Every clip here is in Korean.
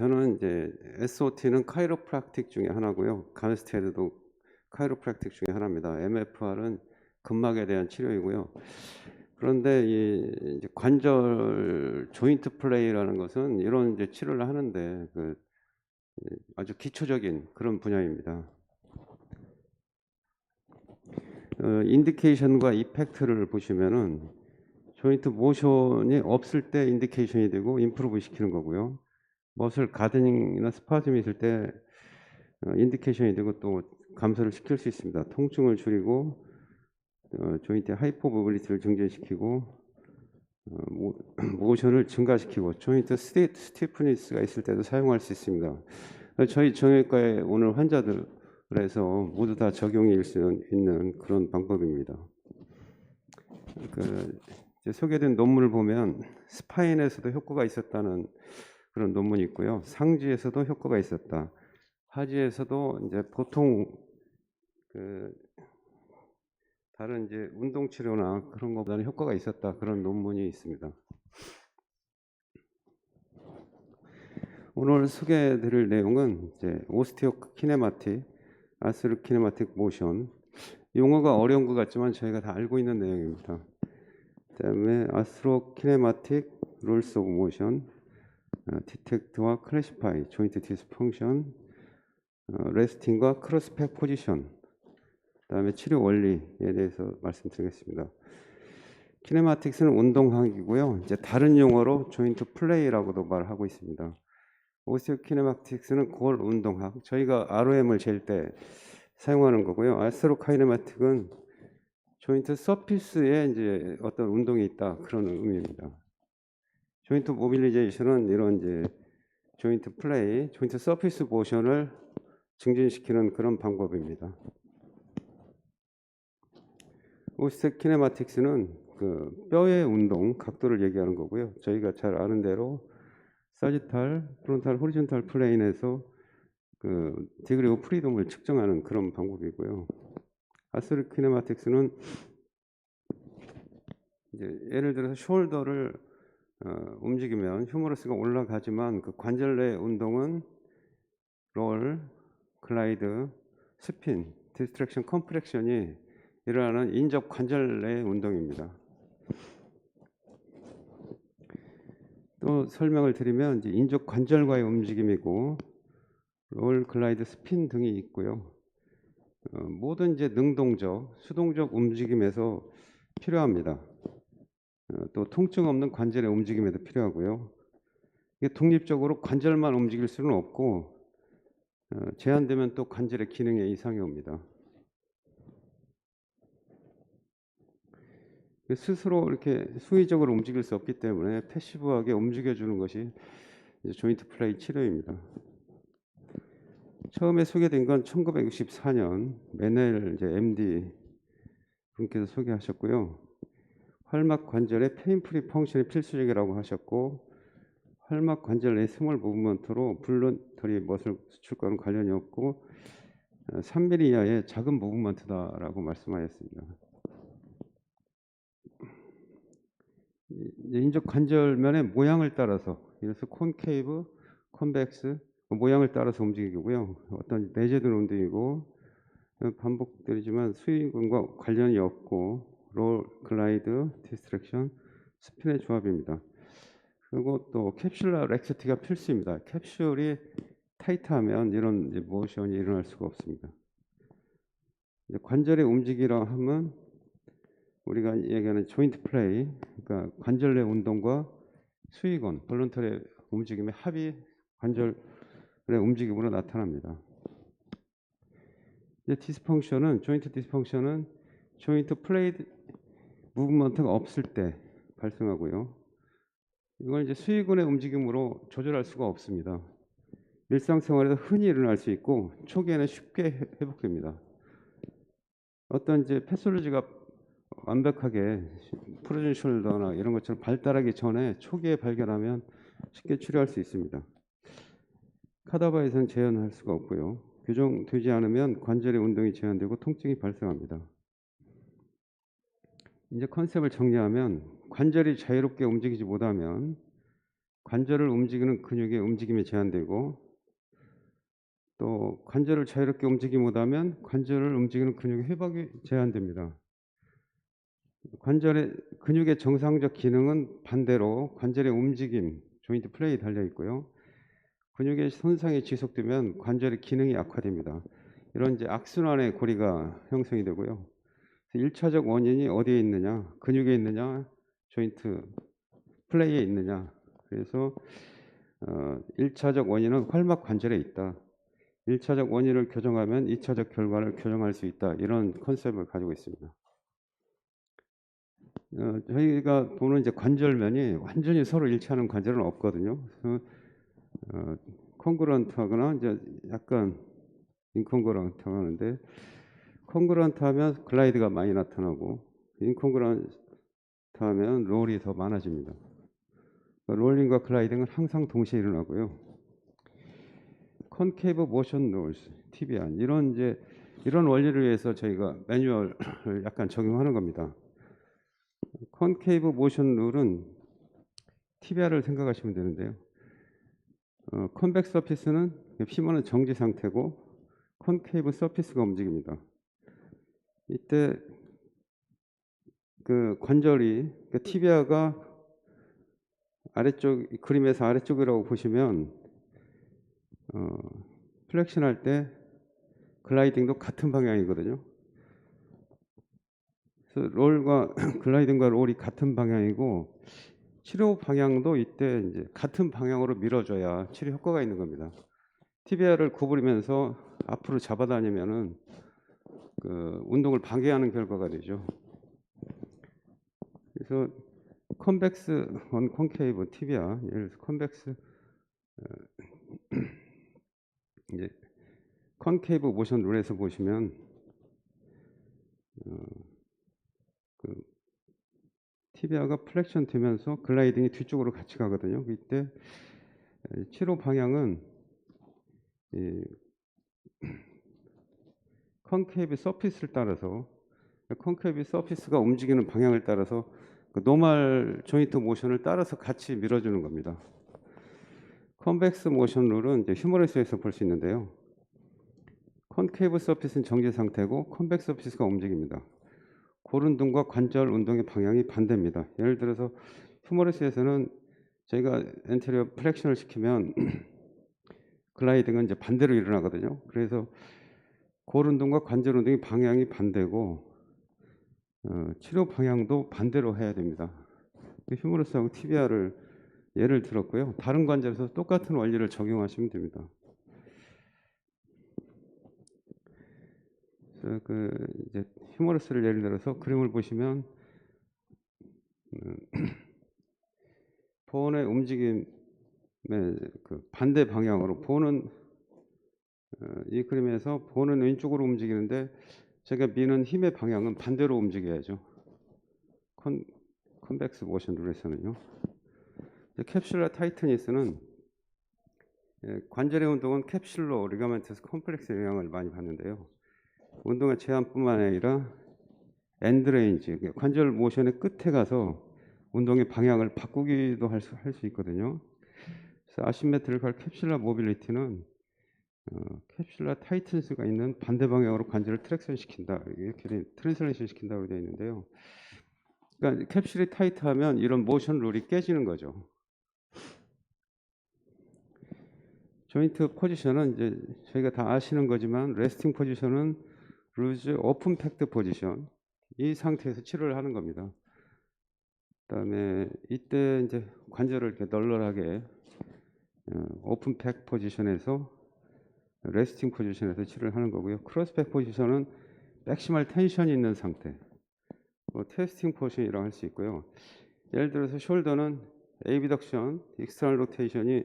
저는 이제 SOT는 카이로프랙틱 중에 하나고요. 가메스테르도 카이로프랙틱 중에 하나입니다. MFR은 근막에 대한 치료이고요. 그런데 이 이제 관절 조인트 플레이라는 것은 이런 이제 치료를 하는데 아주 기초적인 그런 분야입니다. 인디케이션과 이펙트를 보시면은 조인트 모션이 없을 때 인디케이션이 되고 임프루브 시키는 거고요. 머슬 가드닝이나 스파즘이 있을 때 인디케이션이 되고 또 감소를 시킬 수 있습니다. 통증을 줄이고 조인트의 하이퍼모빌리티를 증진시키고 모션을 증가시키고 조인트 스티프니스가 있을 때도 사용할 수 있습니다. 저희 정형외과에 오늘 환자들에서 모두 다 적용이 일 수 있는 그런 방법입니다. 이제 소개된 논문을 보면 스파인에서도 효과가 있었다는 그런 논문이 있고요. 상지에서도 효과가 있었다. 하지에서도 이제 보통 다른 이제 운동 치료나 그런 것보다는 효과가 있었다. 그런 논문이 있습니다. 오늘 소개해드릴 내용은 이제 오스티오 키네마틱, 아스로 키네마틱 모션. 용어가 어려운 것 같지만 저희가 다 알고 있는 내용입니다. 그다음에 아스로 키네마틱 룰스 오브 모션, 디텍트와 클래시파이, 조인트 디스펑션, 레스팅과 크로스백 포지션, 그다음에 치료 원리에 대해서 말씀드리겠습니다. 키네마틱스는 운동학이고요. 이제 다른 용어로 조인트 플레이라고도 말하고 있습니다. 오스티오 키네마틱스는 골 운동학, 저희가 ROM을 잴 때 사용하는 거고요. 아스로 카이네마틱은 조인트 서피스에 이제 어떤 운동이 있다 그런 의미입니다. 조인트 모빌리제이션은 이런 이제 조인트 플레이, 조인트 서피스 모션을 증진시키는 그런 방법입니다. 오스티오 키네마틱스는 그 뼈의 운동, 각도를 얘기하는 거고요. 저희가 잘 아는 대로 사지탈, 프론탈, 호리존탈 플레인에서 디그리 오브 프리덤을 측정하는 그런 방법이고요. 아스로 키네마틱스는 이제 예를 들어서 숄더를 움직이면 휴머러스가 올라가지만 그 관절 내 운동은 롤, 글라이드, 스핀, 디스트랙션, 컴프렉션이 일어나는 인접 관절 내 운동입니다. 또 설명을 드리면 이제 인접 관절과의 움직임이고 롤, 글라이드, 스핀 등이 있고요. 모든 이제 능동적, 수동적 움직임에서 필요합니다. 또 통증 없는 관절의 움직임에도 필요하고요. 이게 독립적으로 관절만 움직일 수는 없고 제한되면 또 관절의 기능에 이상이 옵니다. 스스로 이렇게 수의적으로 움직일 수 없기 때문에 패시브하게 움직여주는 것이 이제 조인트 플레이 치료입니다. 처음에 소개된 건 1964년 메넬 이제 MD 분께서 소개하셨고요. 활막 관절의 페인프리 펑션이 필수적이라고 하셨고, 활막 관절 내 스몰 무브먼트로 블런터리 머슬 수축과는 관련이 없고 3mm 이하의 작은 무브먼트다라고 말씀하셨습니다. 인접 관절면의 모양을 따라서, 그래서 콘케이브, 컨벡스 모양을 따라서 움직이고요. 어떤 내재된 운동이고 반복되지만 수익과 관련이 없고 롤, 글라이드, 디스트랙션, 스핀의 조합입니다. 그리고 또 캡슐라 렉스티가 필수입니다. 캡슐이 타이트하면 이런 이제 모션이 일어날 수가 없습니다. 관절의 움직이라 하면 우리가 얘기하는 조인트 플레이, 그러니까 관절 내 운동과 수익원, 볼런터리 움직임의 합이 관절의 움직임으로 나타납니다. 이제 디스펑션은 조인트 디스펑션은 조인트 플레이 무브먼트가 없을 때 발생하고요. 이걸 이제 수익원의 움직임으로 조절할 수가 없습니다. 일상생활에서 흔히 일어날 수 있고 초기에는 쉽게 회복됩니다. 어떤 이제 패솔로지가 완벽하게 프로즌 숄더나 이런 것처럼 발달하기 전에 초기에 발견하면 쉽게 치료할 수 있습니다. 카다바에서는 제한할 수가 없고요. 교정되지 않으면 관절의 운동이 제한되고 통증이 발생합니다. 이제 컨셉을 정리하면 관절이 자유롭게 움직이지 못하면 관절을 움직이는 근육의 움직임이 제한되고 또 관절을 자유롭게 움직이지 못하면 관절을 움직이는 근육의 회복이 제한됩니다. 관절의 근육의 정상적 기능은 반대로 관절의 움직임, 조인트 플레이에 달려 있고요. 근육의 손상이 지속되면 관절의 기능이 악화됩니다. 이런 이제 악순환의 고리가 형성이 되고요. 1차적 원인이 어디에 있느냐? 근육에 있느냐? 조인트 플레이에 있느냐? 그래서 1차적 원인은 활막 관절에 있다. 1차적 원인을 교정하면 2차적 결과를 교정할 수 있다. 이런 컨셉을 가지고 있습니다. 저희가 보는 이제 관절면이 완전히 서로 일치하는 관절은 없거든요. 그래서 콩그런트하거나 이제 약간 인콩그런트 하는데, 콩그런트 하면 글라이드가 많이 나타나고 인콩그런트 하면 롤이 더 많아집니다. 롤링과 글라이딩은 항상 동시에 일어나고요. 컨케이브 모션 롤스, 티비안 이런 원리를 위해서 저희가 매뉴얼을 약간 적용하는 겁니다. 컨케이브 모션 룰은 티비아를 생각하시면 되는데요. 컨벡스 서피스는 피머는 정지 상태고 컨케이브 서피스가 움직입니다. 이때 그 관절이 티비아가 아래쪽 그림에서 아래쪽이라고 보시면 플렉션 할 때 글라이딩도 같은 방향이거든요. 그래서 롤과 글라이딩과 롤이 같은 방향이고 치료 방향도 이때 이제 같은 방향으로 밀어줘야 치료 효과가 있는 겁니다. 티비아를 구부리면서 앞으로 잡아다니면은 그 운동을 방해하는 결과가 되죠. 그래서 컨벡스 원 콘케이브 티비아, 예를 들어서 컨벡스 이제 컨케이브 모션 룰에서 보시면 그 티비아가 플렉션 되면서 글라이딩이 뒤쪽으로 같이 가거든요. 이때 치료 방향은 이 컨케이브 서피스를 따라서 컨케이브 서피스가 움직이는 방향을 따라서 그 노멀 조인트 모션을 따라서 같이 밀어주는 겁니다. 컨벡스 모션 룰은 이제 휴머러스에서 볼 수 있는데요. 컨케이브 서피스는 정지 상태고 컨벡스 서피스가 움직입니다. 골운동과 관절 운동의 방향이 반대입니다. 예를 들어서 휴머러스에서는 저희가 엔테리어 플렉션을 시키면 글라이딩은 이제 반대로 일어나거든요. 그래서 골운동과 관절 운동의 방향이 반대고 치료 방향도 반대로 해야 됩니다. 휴머러스하고 티비아를 예를 들었고요. 다른 관절에서 똑같은 원리를 적용하시면 됩니다. 그래서 그 이제 휴머러스를 예를 들어서 그림을 보시면 보온의 움직임의 그 반대 방향으로 보는 이 그림에서 보는 왼쪽으로 움직이는데 제가 미는 힘의 방향은 반대로 움직여야죠. 컨벡스 모션 룰에서는요. 캡슐라 타이트니스는 관절의 운동은 캡슐로 리가멘트스 컴플렉스의 영향을 많이 받는데요. 운동의 제한뿐만 아니라 엔드레인지 관절 모션의 끝에 가서 운동의 방향을 바꾸기도 할 수 있거든요. 그래서 아시메트리컬 캡슐라 모빌리티는 캡슐라 타이트니스가 있는 반대 방향으로 관절을 트랙션 시킨다, 이렇게 트랜슬레이션 시킨다고 되어 있는데요. 그러니까 캡슐이 타이트하면 이런 모션 룰이 깨지는 거죠. 조인트 포지션은 이제 저희가 다 아시는 거지만 레스팅 포지션은 루즈 오픈 팩트 포지션, 이 상태에서 치료를 하는 겁니다. 그다음에 이때 이제 관절을 이렇게 널널하게 오픈 팩 포지션에서 레스팅 포지션에서 치료를 하는 거고요. 크로스백 포지션은 맥시멀 텐션이 있는 상태, 테스팅 포지션이라고 할 수 있고요. 예를 들어서 숄더는 에이비덕션, 익스터널 로테이션이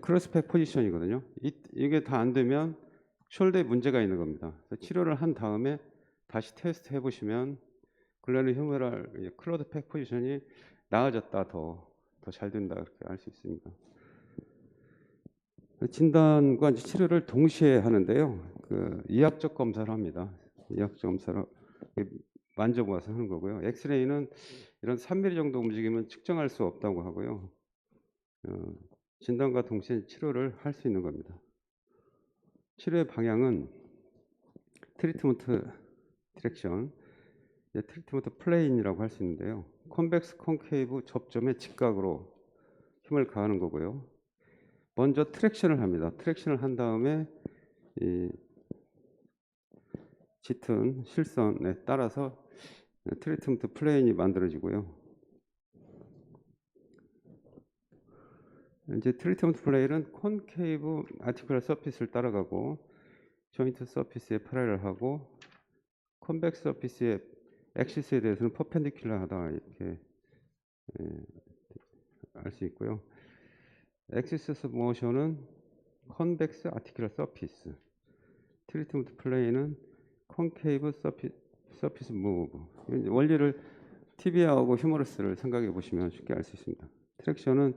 크로스백 포지션이거든요. 이게 다 안 되면 숄더에 문제가 있는 겁니다. 치료를 한 다음에 다시 테스트 해보시면 글레너 휴메랄 크로스백 포지션이 나아졌다, 더 잘 된다, 그렇게 알 수 있습니다. 진단과 치료를 동시에 하는데요. 그 이학적 검사를 합니다. 이학적 검사를 만져보아서 하는 거고요. 엑스레이는 이런 3mm 정도 움직이면 측정할 수 없다고 하고요. 어, 진단과 동시에 치료를 할 수 있는 겁니다. 치료의 방향은 트리트먼트 디렉션, 트리트먼트 플레인이라고 할 수 있는데요. 컨벡스 콘케이브 접점의 직각으로 힘을 가하는 거고요. 먼저 트랙션을 합니다. 트랙션을 한 다음에 이 짙은 실선에 따라서 트리트먼트 플레인이 만들어지고요. 이제 트리트먼트 플레인은 콘케이브 아티큘러 서피스를 따라가고 조인트 서피스에 패러렐하고 컨벡스 서피스의 엑시스에 대해서는 퍼펜디큘러하다 이렇게 알 수 있고요. 엑시스 모션은 컨벡스 아티큘러 서피스, 트리트먼트 플레인은 콘케이브 서피스 무브. 원리를 티비아하고 휴머러스를 생각해 보시면 쉽게 알 수 있습니다. 트랙션은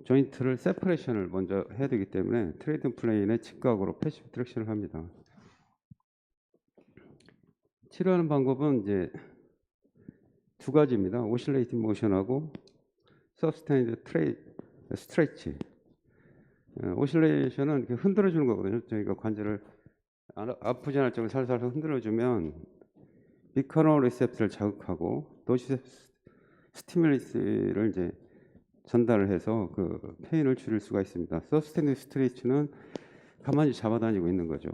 조인트를 세퍼레이션을 먼저 해야 되기 때문에 트레이드 플레인의 직각으로 패시브 트랙션을 합니다. 치료하는 방법은 이제 두 가지입니다. 오실레이팅 모션하고 서스테인드 스트레치. 오실레이션은 이렇게 흔들어 주는 거거든요. 저희가 관절을 아프지 않을 정도로 살살 흔들어 주면 비커너 리셉터를 자극하고 노시셉스 스티뮬리스를 이제 전달을 해서 그 페인을 줄일 수가 있습니다. 서스테인드 스트레치는 가만히 잡아다니고 있는 거죠.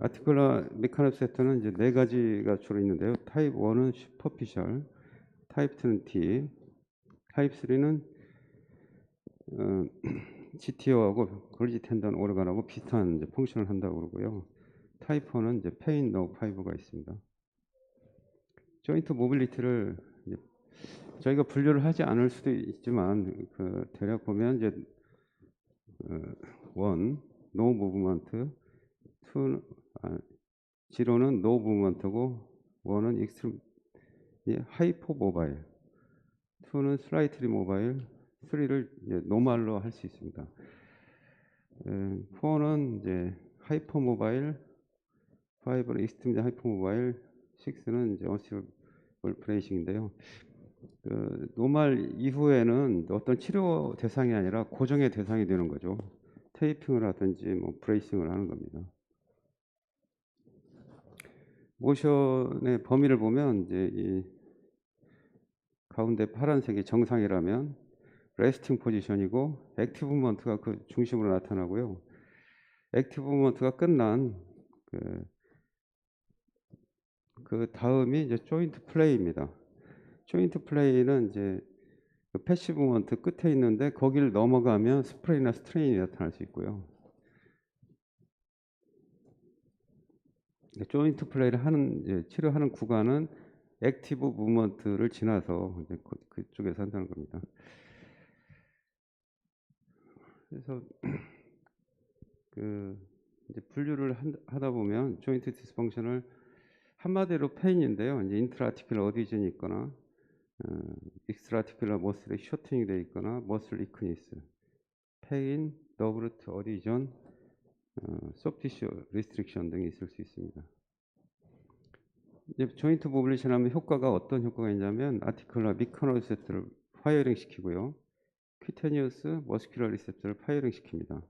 아티큘러 메카노세터는 이제 네 가지가 주로 있는데요. 타입 1은 슈퍼피셜, 타입 2는 T, 타입 3는 GTO하고 골지 텐던 오르간하고 비슷한 이제 펑션을 한다고 그러고요. 타입 4는 이제 페인 노 파이브가 있습니다. 조인트 모빌리티를 이제 저희가 분류를 하지 않을 수도 있지만 대략 보면 이제 1 노 무브먼트, 2 0는 노 무브먼트고 1은 익스트림 하이포 모바일, 2는 슬라이트리 모바일, 3를 이제 노말로 할 수 있습니다. 4는 이제 하이퍼 모바일, 5는 익스트림 하이퍼 모바일, 6는 이제 어시블 브레이싱인데요. 노말 이후에는 어떤 치료 대상이 아니라 고정의 대상이 되는 거죠. 테이핑을 하든지 뭐 브레이싱을 하는 겁니다. 모션의 범위를 보면 이제 이 가운데 파란색이 정상이라면 레스팅 포지션이고 액티브 무먼트가 그 중심으로 나타나고요. 액티브 무먼트가 끝난 그 다음이 이제 조인트 플레이입니다. 조인트 플레이는 이제 그 패시브 무먼트 끝에 있는데 거기를 넘어가면 스프레이나 스트레인이 나타날 수 있고요. 조인트 플레이를 하는 이제 치료하는 구간은 액티브 무먼트를 지나서 이제 그쪽에서 한다는 겁니다. 그래서 이제 분류를 하다 보면 조인트 디스펑션을 한마디로 페인인데요. 이제 인트라아티큘러 어디전이 있거나 익스트라아티큘러 머슬이 쇼팅이 되어 있거나 머슬 위크니스, 페인, 너브루트 어디전, 소프티슈 리스트릭션 등이 있을 수 있습니다. 이제 조인트 모빌리션 하면 효과가 어떤 효과가 있냐면 아티큘러 미커너 리셉터를 파이어링 시키고요. 퀴테니어스 머스큘러 리셉터를 파이어링 시킵니다.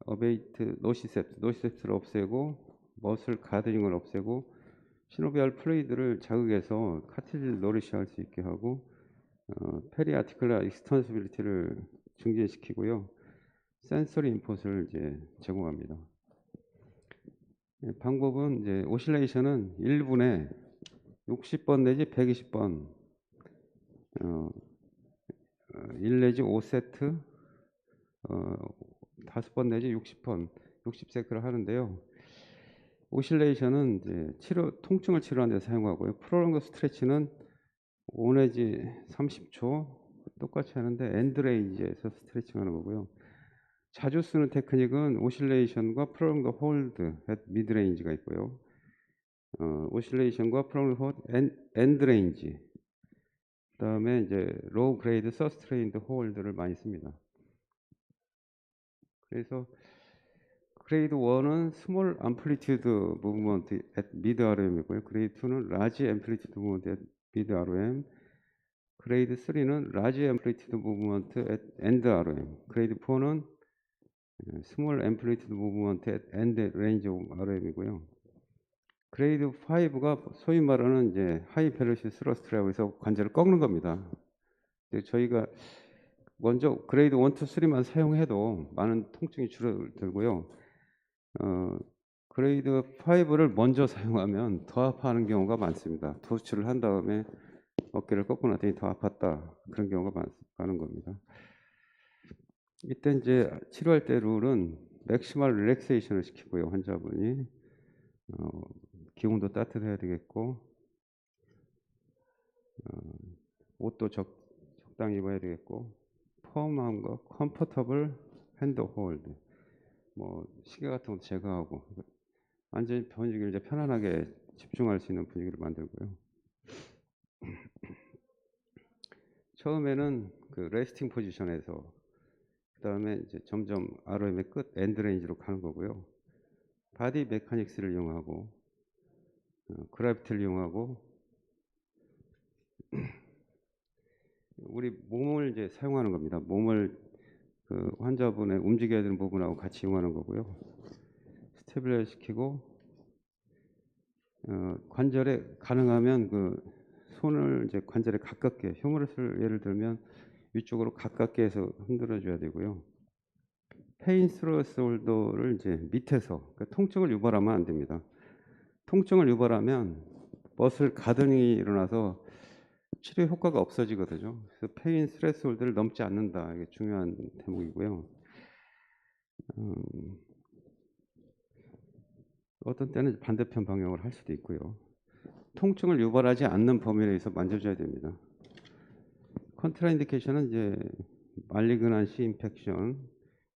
어베이트 노시셉트를 없애고 머슬 가드닝을 없애고 시노비알 플루이드를 자극해서 카틸리지를 노리시할 수 있게 하고 페리아티큘러 익스턴시빌리티를 증진시키고요. 센서리 인풋을 이제 제공합니다. 방법은 이제 오실레이션은 1분에 60번 내지 120번 1 내지 5세트 5번 내지 60번 60세트를 하는데요. 오실레이션은 이제 통증을 치료하는 데 사용하고요. 프롤롱드 스트레치는 5 내지 30초 똑같이 하는데 엔드레인지에서 스트레칭하는 거고요. 자주 쓰는 테크닉은 오실레이션과 프롤롱드 홀드 미드레인지가 있고요. 오실레이션과 프롤롱드 홀드 엔드레인지, 그다음에 이제 로우 그레이드 서스트레인드 홀드를 많이 씁니다. 그래서 그레이드 1은 스몰 암플리튜드 무브먼트 at 미드 RM이고요. 그레이드 2는 라지 앰플리튜드 무브먼트 at 미드 RM. 그레이드 3는 large amplitude movement at end RM. 그레이드 4는 small amplitude movement at end range of RM이고요. 그레이드 5가 소위 말하는 이제 하이 벨로시티 스러스트라고 해서 관절을 꺾는 겁니다. 저희가 먼저 그레이드 1, 2, 3만 사용해도 많은 통증이 줄어들고요. 그레이드 5를 먼저 사용하면 더 아파하는 경우가 많습니다. 도수치를 한 다음에 어깨를 꺾고 나더니 더 아팠다. 그런 경우가 많은 겁니다. 이때 이제 치료할 때 룰은 맥시멀 릴렉세이션을 시키고요. 환자분이 기운도 따뜻해야 되겠고 옷도 적당히 입어야 되겠고 펌함과 컴포터블 핸드 홀드 뭐 시계 같은 것도 제거하고 완전히 분위기를 이제 편안하게 집중할 수 있는 분위기를 만들고요. 처음에는 그 레스팅 포지션에서 그다음에 이제 점점 ROM의 끝 엔드 레인지로 가는 거고요. 바디 메카닉스를 이용하고 그래비티를 이용하고 우리 몸을 이제 사용하는 겁니다. 몸을 그 환자분의 움직여야 되는 부분하고 같이 이용하는 거고요. 스테빌라이즈 시키고 관절에 가능하면 그 손을 이제 관절에 가깝게 휴머러스를 예를 들면 위쪽으로 가깝게 해서 흔들어 줘야 되고요. 페인 스로스홀더를 이제 밑에서 그러니까 통증을 유발하면 안 됩니다. 통증을 유발하면 머슬 가드닝이 일어나서 치료 효과가 없어지거든요. 그래서 페인 스트레스홀드를 넘지 않는다. 이게 중요한 대목이고요. 어떤 때는 반대편 방향으로 할 수도 있고요. 통증을 유발하지 않는 범위 내에서 만져줘야 됩니다. 컨트라인디케이션은 이제 말리그난시 인펙션,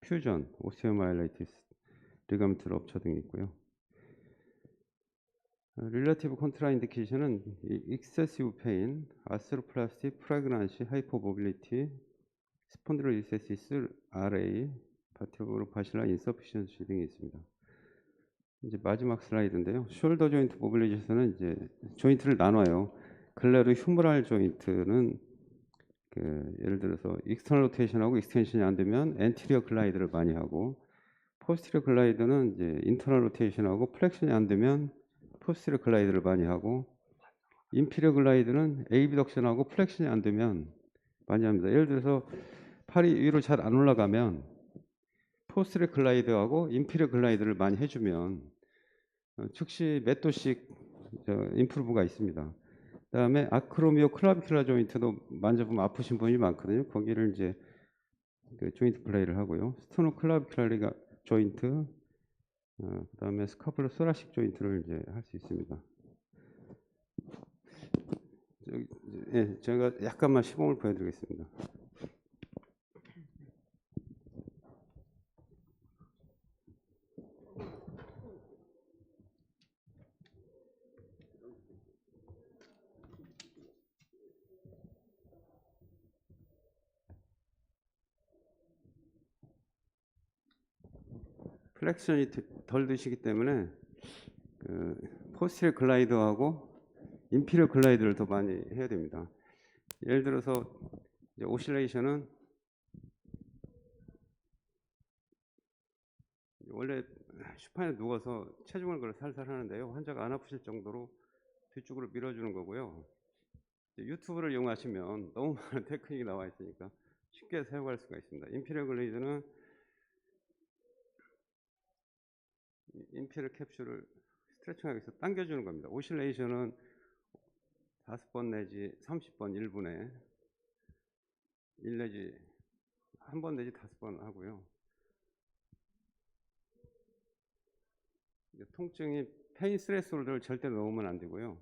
퓨전, 오스티오마일라이티스, 리가멘트 럽처 등이 있고요. 릴러티브 컨트라인디케이션은 익세시브 페인, 아스로플라스티, 프레그난시, 하이퍼모빌리티, 스폰딜로리세시스, RA, 바티오로 바실라 인서피션시 등이 있습니다. 이제 마지막 슬라이드인데요. 숄더 조인트 모빌리제이션은 이제 조인트를 나눠요. 글레르 휴머랄 조인트는 예를 들어서 익스터널 로테이션하고 익스텐션이 안 되면 엔티리어 글라이드를 많이 하고 포스티리어 글라이드는 이제 인터널 로테이션하고 플렉션이 안 되면 포스티리어 글라이드를 많이 하고 인피리어 글라이드는 에이비덕션하고 플렉션이 안 되면 많이 합니다. 예를 들어서 팔이 위로 잘 안 올라가면 포스티리어 글라이드하고 인피리어 글라이드를 많이 해주면 즉시 몇 도씩 임프루브가 있습니다. 그다음에 아크로미오 클라비큘라 조인트도 만져보면 아프신 분이 많거든요. 거기를 이제 그 조인트 플레이를 하고요. 스토노 클라비큘라 조인트, 그다음에 스카플로 소라식 조인트를 이제 할 수 있습니다. 예, 제가 약간만 시범을 보여드리겠습니다. 플렉션이 덜 드시기 때문에 포스티리어 글라이더하고 인피리어 글라이드를 더 많이 해야 됩니다. 예를 들어서 이제 오실레이션은 원래 슈판에 누워서 체중을 걸어 살살 하는데요. 환자가 안 아프실 정도로 뒤쪽으로 밀어주는 거고요. 유튜브를 이용하시면 너무 많은 테크닉이 나와 있으니까 쉽게 사용할 수가 있습니다. 인피리어 글라이드는 인피리어 캡슐을 스트레칭하기 위해서 당겨주는 겁니다. 오실레이션은 5번 내지 30번 1분에 1 내지 1번 내지 5번 하고요. 통증이 페인 스트레스홀더를 절대 넣으면 안 되고요.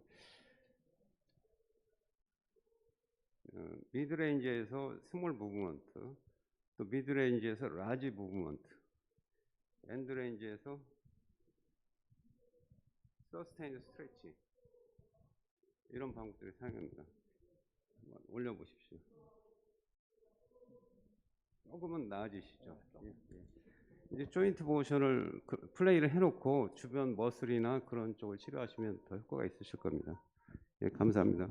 미드레인지에서 스몰 무브먼트, 또 미드레인지에서 라지 무브먼트, 엔드레인지에서 서스테인드 스트레치 이런 방법들이 사용합니다. 올려보십시오. 조금은 나아지시죠. 이제 조인트 모션을 플레이를 해놓고 주변 머슬이나 그런 쪽을 치료하시면 더 효과가 있으실 겁니다. 예, 감사합니다.